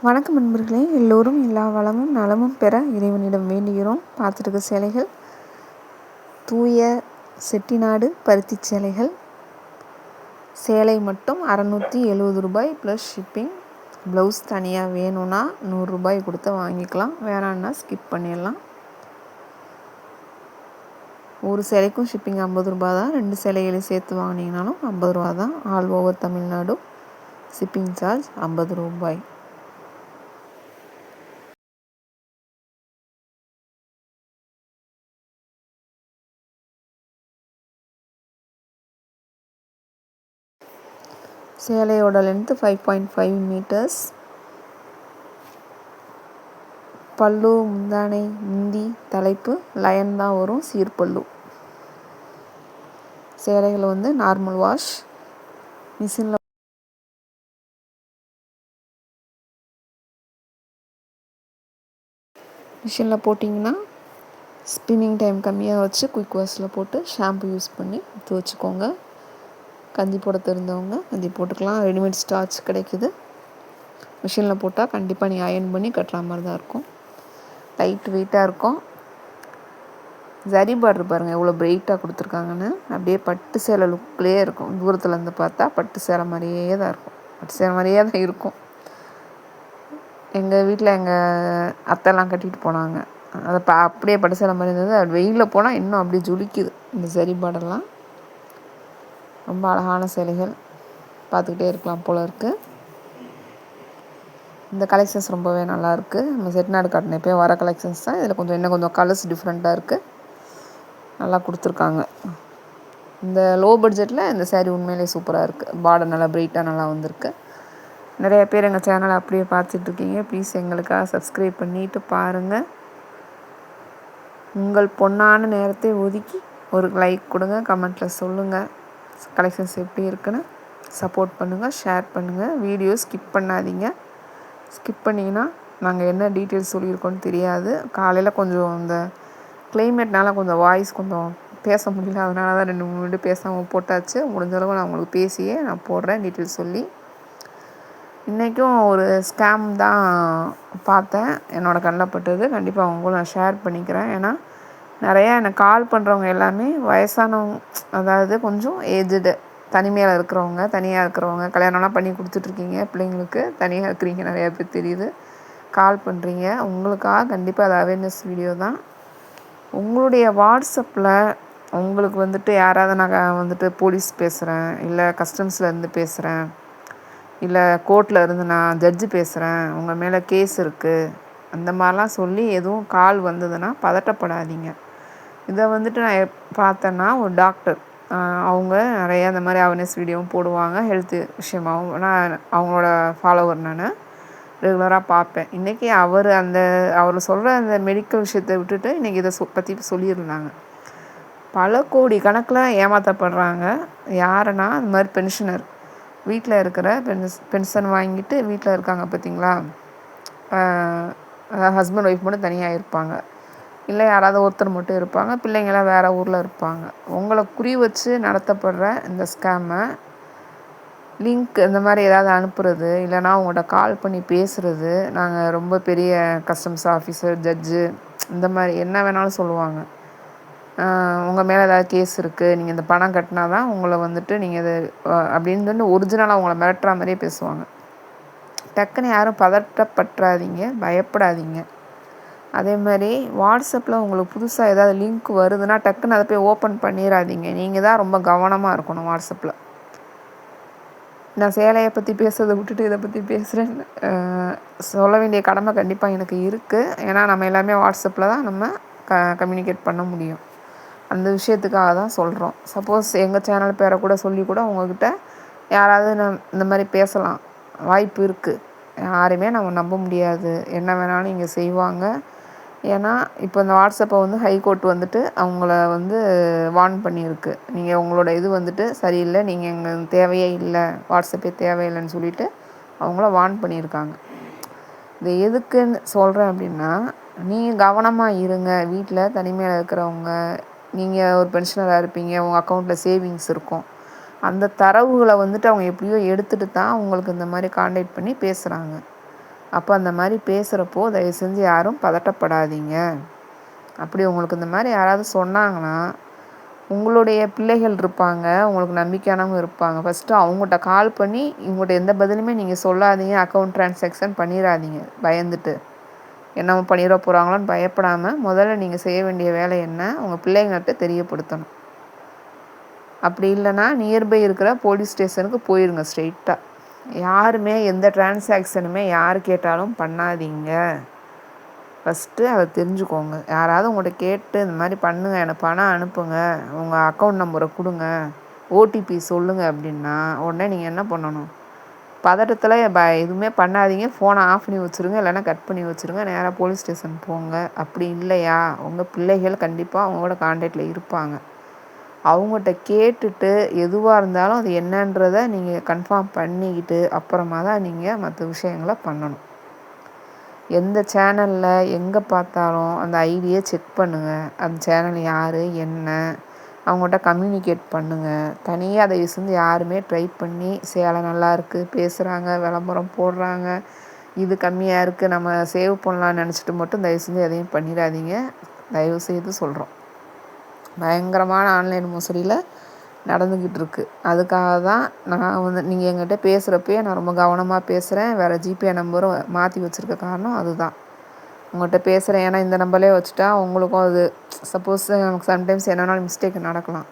வணக்கம் நண்பர்களே, எல்லோரும் எல்லா வளமும் நலமும் பெற இறைவனிடம் வேண்டுகிறோம். பார்த்துருக்க சேலைகள் தூய செட்டிநாடு பருத்தி சேலைகள். சேலை மட்டும் 670 ரூபாய் ப்ளஸ் ஷிப்பிங். ப்ளவுஸ் தனியாக வேணும்னா 100 ரூபாய் கொடுத்து வாங்கிக்கலாம், வேணான்னா ஸ்கிப் பண்ணிடலாம். ஒரு சேலைக்கும் ஷிப்பிங் 50 ரூபா தான். 2 சேலைகளையும் சேர்த்து வாங்கினீங்கனாலும் 50 ரூபா தான். All over Tamil Nadu shipping charge 50 ரூபாய். சேலையோட லென்த்து 5.5 மீட்டர்ஸ். பல்லு, முந்தானை, முந்தி, தலைப்பு லயன் தான் வரும், சீர்பல்லு. சேலைகள் நார்மல் வாஷ். மிஷினில் போட்டிங்கன்னா ஸ்பின்னிங் டைம் கம்மியாக வச்சு குயிக் வாஷில் போட்டு ஷாம்பு யூஸ் பண்ணி துவைச்சிக்கோங்க. கஞ்சி போட தெரிஞ்சவங்க கஞ்சி போட்டுக்கலாம். ரெடிமேட் ஸ்டார்ச் கிடைக்குது. மிஷினில் போட்டால் கண்டிப்பாக நீ அயர்ன் பண்ணி கட்டுற மாதிரி தான் இருக்கும். லைட் வெயிட்டாக இருக்கும். ஜரி பார்டர் பாருங்கள் எவ்வளோ பிரைட்டாக கொடுத்துருக்காங்கன்னு. அப்படியே பட்டு சேலை லுக்லேயே இருக்கும். தூரத்துலேருந்து பார்த்தா பட்டு சேலை மாதிரியே தான் இருக்கும். பட்டு சேலை மாதிரியே தான் இருக்கும். எங்கள் வீட்டில் எங்கள் அத்தைலாம் கட்டிகிட்டு போனாங்க. அதை அப்படியே பட்டு சேலை மாதிரி இருந்தது. அது வெயிலில் போனால் இன்னும் அப்படியே ஜொலிக்குது. இந்த ஜரி பார்டர்லாம் ரொம்ப அழகான சேலைகள், பார்த்துக்கிட்டே இருக்கலாம் போல் இருக்குது. இந்த கலெக்ஷன்ஸ் ரொம்பவே நல்லாயிருக்கு. நம்ம செட்டிநாடு காட்டின எப்போயும் வர கலெக்ஷன்ஸ் தான். இதில் இன்னும் கொஞ்சம் கலர்ஸ் டிஃப்ரெண்ட்டாக இருக்குது, நல்லா கொடுத்துருக்காங்க. இந்த லோ பட்ஜெட்டில் இந்த சேரீ உண்மையிலே சூப்பராக இருக்குது. பார்டர் நல்லா பிரைட்டாக நல்லா வந்திருக்கு. நிறைய பேர் எங்கள் சேனலை அப்படியே பார்த்துட்ருக்கீங்க. ப்ளீஸ் எங்களுக்காக சப்ஸ்கிரைப் பண்ணிவிட்டு பாருங்கள். உங்கள் பொன்னான நேரத்தை ஒதுக்கி ஒரு லைக் கொடுங்க, கமெண்ட்டில் சொல்லுங்கள் கலெக்ஷன்ஸ் எப்படி இருக்குன்னு. சப்போர்ட் பண்ணுங்கள், ஷேர் பண்ணுங்கள். வீடியோ ஸ்கிப் பண்ணாதீங்க. ஸ்கிப் பண்ணிங்கன்னா நாங்கள் என்ன டீட்டெயில்ஸ் சொல்லியிருக்கோன்னு தெரியாது. காலையில் கொஞ்சம் இந்த கிளைமேட்னால கொஞ்சம் வாய்ஸ் கொஞ்சம் பேச முடியல, அதனால தான் 2-3 மினிட் பேசாமல் போட்டாச்சு. முடிஞ்சளவு நான் உங்களுக்கு பேசியே நான் போடுறேன் டீட்டெயில்ஸ் சொல்லி. இன்றைக்கும் ஒரு ஸ்கேம் தான் பார்த்தேன், என்னோடய கண்ணில் பட்டது. கண்டிப்பாக அவங்களும் நான் ஷேர் பண்ணிக்கிறேன். ஏன்னா நிறையா எனக்கு கால் பண்ணுறவங்க எல்லாமே வயசானவங்க, அதாவது கொஞ்சம் ஏஜ்டு, தனிமையாக இருக்கிறவங்க, கல்யாணம்லாம் பண்ணி கொடுத்துட்ருக்கீங்க, பிள்ளைங்களுக்கு தனியாக இருக்கிறீங்க நிறையா பேர் தெரியுது. கால் பண்ணுறீங்க. உங்களுக்காக கண்டிப்பாக அது அவேர்னஸ் வீடியோ தான். உங்களுடைய வாட்ஸ்அப்பில் உங்களுக்கு யாராவது நான் போலீஸ் பேசுகிறேன், இல்லை கஸ்டம்ஸில் இருந்து பேசுகிறேன், இல்லை கோர்ட்டில் இருந்து நான் ஜட்ஜு பேசுகிறேன், உங்கள் மேலே கேஸ் இருக்குது, அந்த மாதிரிலாம் சொல்லி எதுவும் கால் வந்ததுன்னா பதட்டப்படாதீங்க. இதை நான் பார்த்தேன்னா ஒரு டாக்டர், அவங்க நிறையா இந்த மாதிரி அவேர்னஸ் வீடியோவும் போடுவாங்க, ஹெல்த்து விஷயமாகவும். நான் அவங்களோட ஃபாலோவர், நான் ரெகுலராக பார்ப்பேன். இன்றைக்கி அவர் சொல்கிற அந்த மெடிக்கல் விஷயத்தை விட்டுட்டு இன்றைக்கி இதை பற்றி சொல்லியிருந்தாங்க. பல கோடி கணக்கில் ஏமாற்றப்படுறாங்க. யாருன்னா இந்த மாதிரி பென்ஷனர், வீட்டில் இருக்கிற பென்ஷன் வாங்கிட்டு வீட்டில் இருக்காங்க பார்த்தீங்களா, ஹஸ்பண்ட் ஒய்ஃப் மட்டும் தனியாக இருப்பாங்க, இல்லை யாராவது ஒருத்தர் மட்டும் இருப்பாங்க, பிள்ளைங்களாம் வேறு ஊரில் இருப்பாங்க. உங்களை குறி வச்சு நடத்தப்படுற இந்த ஸ்கேமை, லிங்க் இந்த மாதிரி ஏதாவது அனுப்புறது, இல்லைனா உங்கள்கிட்ட கால் பண்ணி பேசுகிறது, நாங்கள் ரொம்ப பெரிய கஸ்டம்ஸ் ஆஃபீஸர், ஜட்ஜு, இந்த மாதிரி என்ன வேணாலும் சொல்லுவாங்க. உங்கள் மேலே ஏதாவது கேஸ் இருக்குது, நீங்கள் இந்த பணம் கட்டினா தான் உங்களை நீங்கள் இது அப்படின்னு ஒரிஜினலாக உங்களை மிரட்டுற மாதிரியே பேசுவாங்க. டக்குன்னு யாரும் பதட்டப்பட்டுறாதீங்க, பயப்படாதீங்க. அதே மாதிரி வாட்ஸ்அப்பில் உங்களுக்கு புதுசாக ஏதாவது லிங்க் வருதுன்னா டக்குன்னு அதை போய் ஓப்பன் பண்ணிடாதீங்க. நீங்கள் தான் ரொம்ப கவனமாக இருக்கணும் வாட்ஸ்அப்பில். நான் சேலையை பற்றி பேசுறதை விட்டுட்டு இதை பற்றி பேசுகிறேன். சொல்ல வேண்டிய கடமை கண்டிப்பாக எனக்கு இருக்குது. ஏன்னா நம்ம எல்லாமே வாட்ஸ்அப்பில் தான் நம்ம கம்யூனிகேட் பண்ண முடியும். அந்த விஷயத்துக்காக தான் சொல்கிறோம். சப்போஸ் எங்கள் சேனல் பேரை கூட சொல்லி கூட உங்கள்கிட்ட யாராவது இந்த மாதிரி பேசலாம், வாய்ப்பு இருக்குது. யாரையுமே நம்ம நம்ப முடியாது, என்ன வேணாலும் இங்கே செய்வாங்க. ஏன்னா இப்போ இந்த வாட்ஸ்அப்பை ஹைகோர்ட் அவங்கள வார்ன் பண்ணியிருக்கு. நீங்கள் உங்களோட இது சரியில்லை, நீங்கள் எங்களுக்கு தேவையே இல்லை, வாட்ஸ்அப்பே தேவையில்லைன்னு சொல்லிவிட்டு அவங்கள வார்ன் பண்ணியிருக்காங்க. இது எதுக்குன்னு சொல்கிறேன் அப்படின்னா, நீங்கள் கவனமாக இருங்க. வீட்டில் தனிமையில் இருக்கிறவங்க, நீங்கள் ஒரு பென்ஷனராக இருப்பீங்க, உங்கள் அக்கௌண்ட்டில் சேவிங்ஸ் இருக்கும். அந்த தரவுகளை அவங்க எப்படியோ எடுத்துகிட்டு தான் உங்களுக்கு இந்த மாதிரி கான்டாக்ட் பண்ணி பேசுகிறாங்க. அப்போ அந்த மாதிரி பேசுகிறப்போ தயவு செஞ்சு யாரும் பதட்டப்படாதீங்க. அப்படி உங்களுக்கு இந்த மாதிரி யாராவது சொன்னாங்கன்னா, உங்களுடைய பிள்ளைகள் இருப்பாங்க, உங்களுக்கு நம்பிக்கையானவங்க இருப்பாங்க. ஃபஸ்ட்டு அவங்கள்ட்ட கால் பண்ணி இவங்கள்ட்ட எந்த பதிலுமே நீங்கள் சொல்லாதீங்க. அக்கௌண்ட் ட்ரான்சாக்ஷன் பண்ணிடாதீங்க பயந்துட்டு. என்ன பண்ணிட போகிறாங்களோன்னு பயப்படாமல் முதல்ல நீங்கள் செய்ய வேண்டிய வேலை என்ன, உங்கள் பிள்ளைங்கள்ட்ட தெரியப்படுத்தணும். அப்படி இல்லைன்னா நியர்பை இருக்கிற போலீஸ் ஸ்டேஷனுக்கு போயிருங்க ஸ்ட்ரெயிட்டாக. யாருமே எந்த ட்ரான்சாக்ஷனுமே யார் கேட்டாலும் பண்ணாதீங்க. ஃபஸ்ட்டு அதை தெரிஞ்சுக்கோங்க. யாராவது உங்கள்கிட்ட கேட்டு இந்த மாதிரி பண்ணுங்கள், எனக்கு பணம் அனுப்புங்க, உங்கள் அக்கௌண்ட் நம்பரை கொடுங்க, ஓடிபி சொல்லுங்கள் அப்படின்னா உடனே நீங்கள் என்ன பண்ணணும், பதட்டத்தில் எதுவுமே பண்ணாதீங்க. ஃபோனை ஆஃப் பண்ணி வச்சுருங்க, இல்லைன்னா கட் பண்ணி வச்சுருங்க. நேராக போலீஸ் ஸ்டேஷன் போங்க. அப்படி இல்லையா உங்கள் பிள்ளைகள் கண்டிப்பாக அவங்களோட கான்டாக்டில் இருப்பாங்க. அவங்ககிட்ட கேட்டுட்டு எதுவாக இருந்தாலும் அது என்னன்றதை நீங்கள் கன்ஃபார்ம் பண்ணிக்கிட்டு அப்புறமா தான் நீங்கள் மற்ற விஷயங்களை பண்ணணும். எந்த சேனலில் எங்கே பார்த்தாலும் அந்த ஐடியை செக் பண்ணுங்கள். அந்த சேனல் யார் என்ன, அவங்கள்ட்ட கம்யூனிகேட் பண்ணுங்கள். தனியாக அதை செஞ்சு யாருமே ட்ரை பண்ணி சேலை நல்லாயிருக்கு பேசுகிறாங்க, விளம்பரம் போடுறாங்க, இது கம்மியாக இருக்குது நம்ம சேவ் பண்ணலான்னு நினச்சிட்டு மட்டும் தயவு செஞ்சு எதையும் பண்ணிடாதீங்க. தயவு செய்து சொல்கிறோம். பயங்கரமான ஆன்லைன் மோசடியில் நடந்துக்கிட்டு இருக்குது. அதுக்காக தான் நான் வந்து நீங்கள் எங்கிட்ட பேசுகிறப்பயே நான் ரொம்ப கவனமாக பேசுகிறேன். வேறு ஜிபே நம்பரும் மாற்றி வச்சுருக்க காரணம் அதுதான். உங்கள்கிட்ட பேசுகிறேன் ஏன்னா இந்த நம்பர்லேயே வச்சுட்டா உங்களுக்கும் அது சப்போஸ் நமக்கு சம்டைம்ஸ் என்னன்னாலும் மிஸ்டேக் நடக்கலாம்.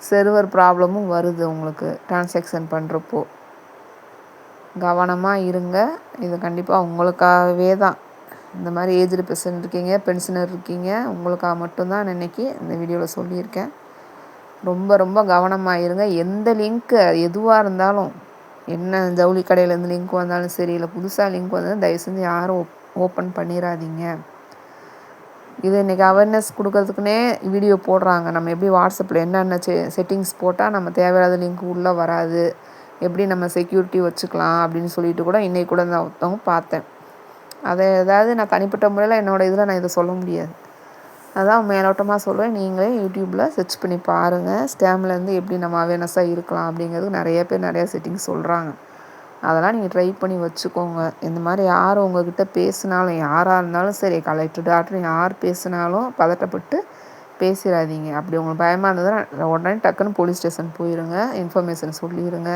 சர்வர் ப்ராப்ளமும் வருது உங்களுக்கு ட்ரான்சாக்ஷன் பண்ணுறப்போ. கவனமாக இருங்க. இது கண்டிப்பாக உங்களுக்காகவே தான். இந்த மாதிரி ஏஜ்டு பெர்சன் இருக்கீங்க, பென்ஷனர் இருக்கீங்க, உங்களுக்காக மட்டும்தான் நான் இன்றைக்கி இந்த வீடியோவில் சொல்லியிருக்கேன். ரொம்ப ரொம்ப கவனமாக இருங்க. எந்த லிங்க்கு எதுவாக இருந்தாலும், என்ன ஜவுளி கடையிலேருந்து லிங்க் வந்தாலும் சரி, இல்லை புதுசாக லிங்க் வந்தாலும் தயவு செஞ்சு யாரும் ஓப்பன் பண்ணிடாதீங்க. இது இன்றைக்கி அவேர்னஸ் கொடுக்கறதுக்குனே வீடியோ போடுறாங்க. நம்ம எப்படி வாட்ஸ்அப்பில் என்னென்ன செட்டிங்ஸ் போட்டால் நம்ம தேவையில்லாத லிங்க் உள்ளே வராது, எப்படி நம்ம செக்யூரிட்டி வச்சுக்கலாம் அப்படின்னு சொல்லிட்டு கூட இன்றைக்கி கூட நான் ஒருத்தவங்க பார்த்தேன். அதை ஏதாவது நான் தனிப்பட்ட முறையில் என்னோடய இதில் நான் இதை சொல்ல முடியாது. அதான் மேலோட்டமாக சொல்கிறேன். நீங்களே யூடியூப்பில் சர்ச் பண்ணி பாருங்கள். ஸ்கேம்லேருந்து எப்படி நம்ம அவேர்னஸாக இருக்கலாம் அப்படிங்கிறது நிறைய பேர் நிறையா செட்டிங்ஸ் சொல்கிறாங்க. அதெல்லாம் நீங்கள் ட்ரை பண்ணி வச்சுக்கோங்க. இந்த மாதிரி யார் உங்கள்கிட்ட பேசினாலும், யாராக இருந்தாலும் சரி, கலெக்டர் டாக்டர் யார் பேசினாலும் பதட்டப்பட்டு பேசிடாதீங்க. அப்படி உங்களுக்கு பயமாக இருந்ததுன்னா உடனே டக்குன்னு போலீஸ் ஸ்டேஷன் போயிடுங்க, இன்ஃபர்மேஷன் சொல்லிடுங்க.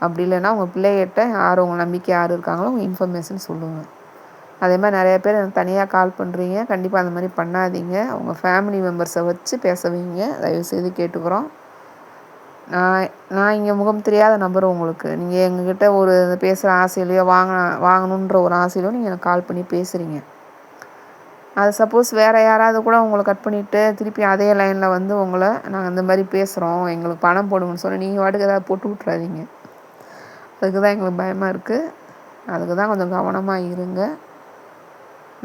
அப்படி இல்லைன்னா உங்கள் பிள்ளைகிட்ட யார் உங்கள் நம்பிக்கை யார் இருக்காங்களோ உங்கள் இன்ஃபர்மேஷன் சொல்லுங்கள். அதே மாதிரி நிறைய பேர் எனக்கு தனியாக கால் பண்ணுறீங்க. கண்டிப்பாக அந்த மாதிரி பண்ணாதீங்க. உங்கள் ஃபேமிலி மெம்பர்ஸை வச்சு பேச வைங்க. தயவுசெய்து கேட்டுக்கிறோம். நான் இங்கே முகம் தெரியாத நம்பர் உங்களுக்கு. நீங்கள் எங்ககிட்ட ஒரு பேசுகிற ஆசையிலையோ வாங்கணுன்ற ஒரு ஆசையிலையோ நீங்கள் எனக்கு கால் பண்ணி பேசுகிறீங்க. அது சப்போஸ் வேறு யாராவது கூட உங்களை கட் பண்ணிவிட்டு திருப்பி அதே லைனில் வந்து உங்களை நாங்கள் இந்த மாதிரி பேசுகிறோம், எங்களுக்கு பணம் போடுங்கன்னு சொல்லி நீங்கள் வாட்டுக்கு ஏதாவது போட்டு விட்றாதீங்க. அதுக்கு தான் எங்களுக்கு பயமாக இருக்குது. அதுக்கு தான் கொஞ்சம் கவனமாக இருங்க.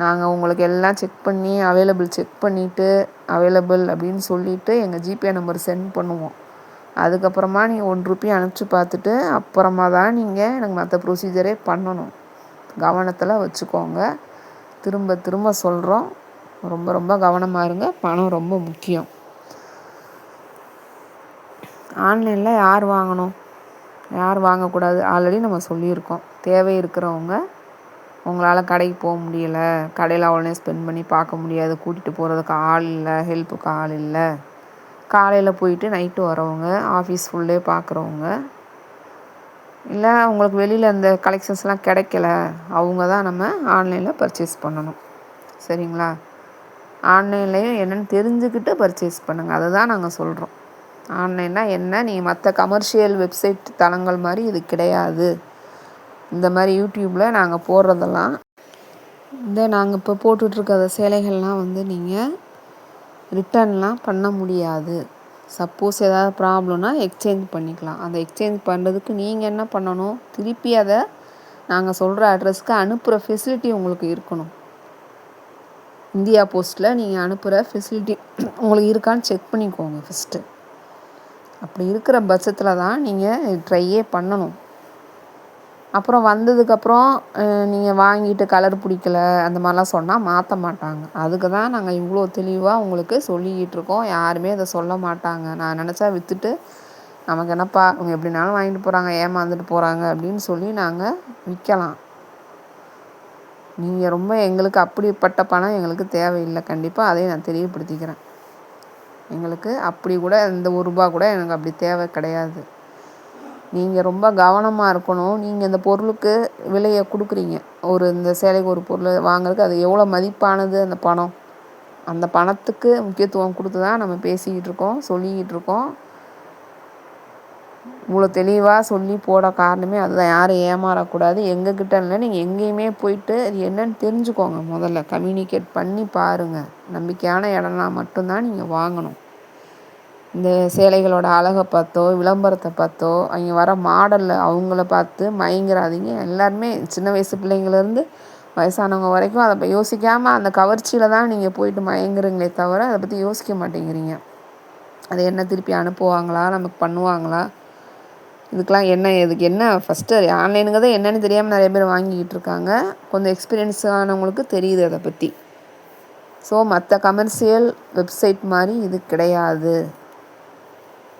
நாங்கள் உங்களுக்கு எல்லாம் செக் பண்ணி செக் பண்ணிவிட்டு அவைலபிள் அப்படின்னு சொல்லிவிட்டு எங்கள் ஜிபே நம்பர் சென்ட் பண்ணுவோம். அதுக்கப்புறமா நீங்கள் ₹1 அனுப்பிச்சி பார்த்துட்டு அப்புறமா தான் நீங்கள் எனக்கு மற்ற ப்ரொசீஜரே பண்ணணும். கவனத்தில் வச்சுக்கோங்க. திரும்ப திரும்ப சொல்கிறோம். ரொம்ப ரொம்ப கவனமாக இருங்க. பணம் ரொம்ப முக்கியம். ஆன்லைனில் யார் வாங்கணும், யார் வாங்கக்கூடாது ஆல்ரெடி நம்ம சொல்லியிருக்கோம். தேவை இருக்கிறவங்க, உங்களால் கடைக்கு போக முடியலை, கடையில் அவ்வளோ ஸ்பெண்ட் பண்ணி பார்க்க முடியாது, கூட்டிகிட்டு போகிறதுக்கு ஆள் இல்லை, ஹெல்ப்புக்கு ஆள் இல்லை, காலையில் போயிட்டு நைட்டு வரவங்க, ஆஃபீஸ் ஃபுல்லே பார்க்குறவங்க, இல்லை உங்களுக்கு வெளியில் இந்த கலெக்ஷன்ஸ்லாம் கிடைக்கல, அவங்க தான் நம்ம ஆன்லைனில் பர்ச்சேஸ் பண்ணணும். சரிங்களா? ஆன்லைன்லேயும் என்னென்னு தெரிஞ்சுக்கிட்டு பர்ச்சேஸ் பண்ணுங்கள். அதை தான் நாங்கள் சொல்கிறோம். ஆன்லைன்னா என்ன, நீங்கள் மற்ற கமர்ஷியல் வெப்சைட் தளங்கள் மாதிரி இது கிடையாது. இந்த மாதிரி யூடியூப்பில் நாங்கள் போடுறதெல்லாம் நாங்கள் இப்போ போட்டுட்ருக்க சேலைகள்லாம் வந்து நீங்கள் ரிட்டர்ன்லாம் பண்ண முடியாது. சப்போஸ் ஏதாவது ப்ராப்ளம்னா எக்ஸ்சேஞ்ச் பண்ணிக்கலாம். அந்த எக்ஸ்சேஞ்ச் பண்ணுறதுக்கு நீங்கள் என்ன பண்ணணும், திருப்பி அதை நாங்கள் சொல்கிற அட்ரஸ்க்கு அனுப்புகிற ஃபெசிலிட்டி உங்களுக்கு இருக்கணும். இந்தியா போஸ்ட்டில் நீங்கள் அனுப்புகிற ஃபெசிலிட்டி உங்களுக்கு இருக்கான்னு செக் பண்ணிக்கோங்க ஃபஸ்ட்டு. அப்படி இருக்கிற பட்சத்தில் தான் நீங்கள் ட்ரையே பண்ணணும். அப்புறம் வந்ததுக்கப்புறம் நீங்கள் வாங்கிட்டு கலர் பிடிக்கல அந்த மாதிரிலாம் சொன்னால் மாற்ற மாட்டாங்க. அதுக்கு தான் நாங்கள் இவ்வளோ தெளிவாக உங்களுக்கு சொல்லிக்கிட்டு இருக்கோம். யாருமே அதை சொல்ல மாட்டாங்க. நான் நினச்சா விற்றுட்டு நமக்கு என்னப்பா அவங்க எப்படினாலும் வாங்கிட்டு போகிறாங்க, ஏமாந்துட்டு போகிறாங்க அப்படின்னு சொல்லி நாங்கள் விற்கலாம். நீங்கள் ரொம்ப எங்களுக்கு அப்படிப்பட்ட பணம் எங்களுக்கு தேவையில்லை. கண்டிப்பாக அதையும் நான் தெரியப்படுத்திக்கிறேன். எங்களுக்கு அப்படி கூட இந்த ரூபா கூட எனக்கு அப்படி தேவை கிடையாது. நீங்கள் ரொம்ப கவனமாக இருக்கணும். நீங்கள் இந்த பொருளுக்கு விலையை கொடுக்குறீங்க. இந்த சேலைக்கு ஒரு பொருள் வாங்குறதுக்கு அது எவ்வளோ மதிப்பானது அந்த பணம். அந்த பணத்துக்கு முக்கியத்துவம் கொடுத்து தான் நம்ம பேசிக்கிட்டு இருக்கோம், சொல்லிக்கிட்டு இருக்கோம். இவ்வளோ தெளிவாக சொல்லி போட காரணமே அதுதான். யாரும் ஏமாறக்கூடாது. எங்ககிட்ட இல்லை, நீங்கள் எங்கேயுமே போயிட்டு அது என்னன்னு தெரிஞ்சுக்கோங்க. முதல்ல கம்யூனிகேட் பண்ணி பாருங்கள். நம்பிக்கையான இடம்னா மட்டும்தான் நீங்கள் வாங்கணும். இந்த சேலைகளோட அழகை பார்த்தோ, விளம்பரத்தை பார்த்தோ, அவங்க வர மாடலில் அவங்கள பார்த்து மயங்கிறாதீங்க. எல்லாருமே சின்ன வயசு பிள்ளைங்கள்லேருந்து வயசானவங்க வரைக்கும் அதை யோசிக்காமல் அந்த கவர்ச்சியில் தான் நீங்கள் போயிட்டு மயங்குறீங்களே தவிர அதை பற்றி யோசிக்க மாட்டேங்கிறீங்க. அது என்ன திருப்பி அனுப்புவாங்களா, நமக்கு பண்ணுவாங்களா, இதுக்கெலாம் இதுக்கு என்ன ஃபஸ்ட்டு ஆன்லைனுங்க தான் என்னென்னு தெரியாமல் நிறைய பேர் வாங்கிக்கிட்டு இருக்காங்க. கொஞ்சம் எக்ஸ்பீரியன்ஸ் ஆனவங்களுக்கு தெரியுது அதை பற்றி. ஸோ மற்ற கமர்ஷியல் வெப்சைட் மாதிரி இது கிடையாது.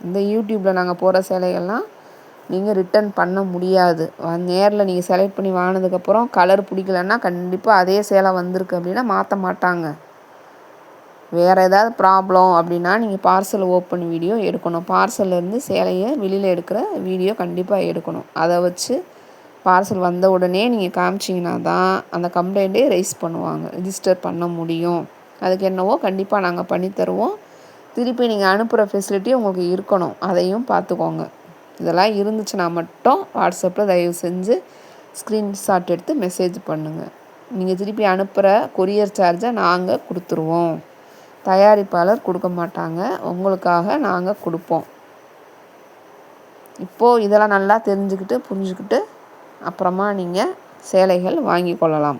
இந்த யூடியூப்பில் நாங்கள் போகிற சேலைகள்லாம் நீங்கள் ரிட்டன் பண்ண முடியாது. நேரில் நீங்கள் செலக்ட் பண்ணி வாங்கினதுக்கப்புறம் கலர் பிடிக்கலன்னா கண்டிப்பாக அதே சேலை வந்திருக்கு அப்படின்னா மாற்ற மாட்டாங்க. வேறு ஏதாவது ப்ராப்ளம் அப்படின்னா நீங்கள் பார்சல் ஓப்பன் வீடியோ எடுக்கணும். பார்சல்லேருந்து சேலையை வெளியில் எடுக்கிற வீடியோ கண்டிப்பாக எடுக்கணும். அதை வச்சு பார்சல் வந்த உடனே நீங்கள் காமிச்சிங்கன்னா தான் அந்த கம்ப்ளைண்ட்டே ரைஸ் பண்ணுவாங்க, ரிஜிஸ்டர் பண்ண முடியும். அதுக்கு என்னவோ கண்டிப்பாக நாங்கள் பண்ணித்தருவோம். திருப்பி நீங்கள் அனுப்புகிற ஃபெசிலிட்டி உங்களுக்கு இருக்கணும், அதையும் பார்த்துக்கோங்க. இதெல்லாம் இருந்துச்சுன்னா மட்டும் வாட்ஸ்அப்பில் தயவு செஞ்சு ஸ்க்ரீன்ஷாட் எடுத்து மெசேஜ் பண்ணுங்கள். நீங்கள் திருப்பி அனுப்புகிற கொரியர் சார்ஜை நாங்கள் கொடுத்துருவோம். தயாரிப்பாளர் கொடுக்க மாட்டாங்க, உங்களுக்காக நாங்கள் கொடுப்போம். இப்போது இதெல்லாம் நல்லா தெரிஞ்சுக்கிட்டு புரிஞ்சுக்கிட்டு அப்புறமா நீங்கள் சேலைகள் வாங்கி கொள்ளலாம்.